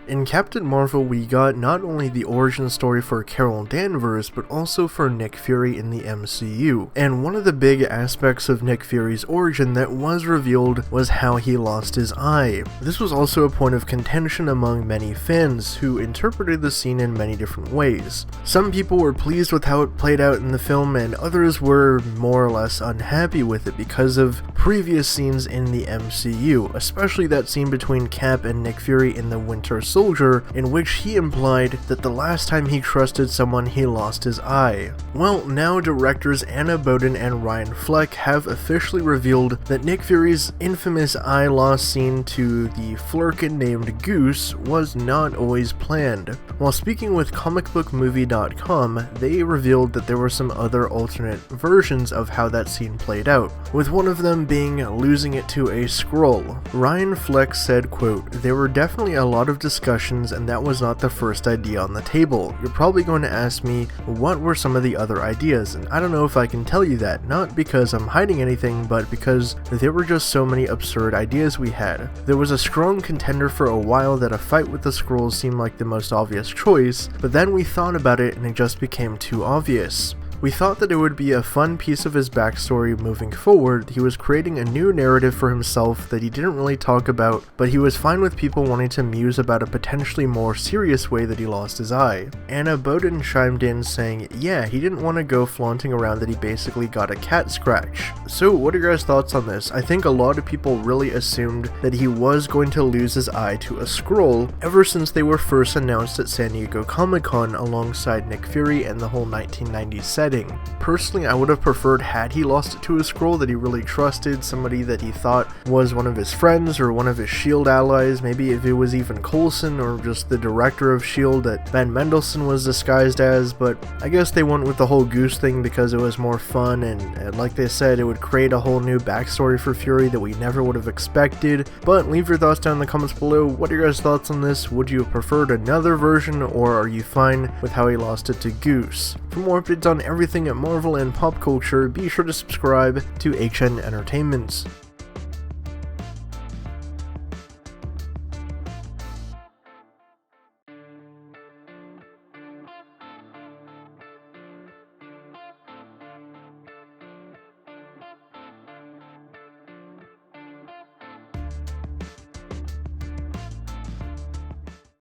In Captain Marvel, we got not only the origin story for Carol Danvers, but also for Nick Fury in the MCU. And one of the big aspects of Nick Fury's origin that was revealed was how he lost his eye. This was also a point of contention among many fans, who interpreted the scene in many different ways. Some people were pleased with how it played out in the film, and others were more or less unhappy with it because of previous scenes in the MCU, especially that scene between Cap and Nick Fury in the Winter Soldier, in which he implied that the last time he trusted someone he lost his eye. Well, now directors Anna Boden and Ryan Fleck have officially revealed that Nick Fury's infamous eye loss scene to the Flurkin named Goose was not always planned. While speaking with comicbookmovie.com, they revealed that there were some other alternate versions of how that scene played out, with one of them being losing it to a Skrull. Ryan Fleck said, quote, "There were definitely a lot of discussions, and that was not the first idea on the table. You're probably going to ask me, what were some of the other ideas? And I don't know if I can tell you that, not because I'm hiding anything, but because there were just so many absurd ideas we had. There was a strong contender for a while that a fight with the Skrulls seemed like the most obvious choice, but then we thought about it and it just became too obvious. We thought that it would be a fun piece of his backstory moving forward. He was creating a new narrative for himself that he didn't really talk about, but he was fine with people wanting to muse about a potentially more serious way that he lost his eye." Anna Boden chimed in saying, "Yeah, he didn't want to go flaunting around that he basically got a cat scratch." So what are your guys' thoughts on this? I think a lot of people really assumed that he was going to lose his eye to a Skrull ever since they were first announced at San Diego Comic-Con alongside Nick Fury and the whole 1990s setting. Personally, I would have preferred had he lost it to a Skrull that he really trusted, somebody that he thought was one of his friends or one of his S.H.I.E.L.D. allies, maybe if it was even Coulson or just the director of S.H.I.E.L.D. that Ben Mendelsohn was disguised as, but I guess they went with the whole Goose thing because it was more fun, and like they said, it would create a whole new backstory for Fury that we never would have expected. But leave your thoughts down in the comments below. What are your guys' thoughts on this? Would you have preferred another version, or are you fine with how he lost it to Goose? For more updates on everything at Marvel and pop culture, be sure to subscribe to HN Entertainment.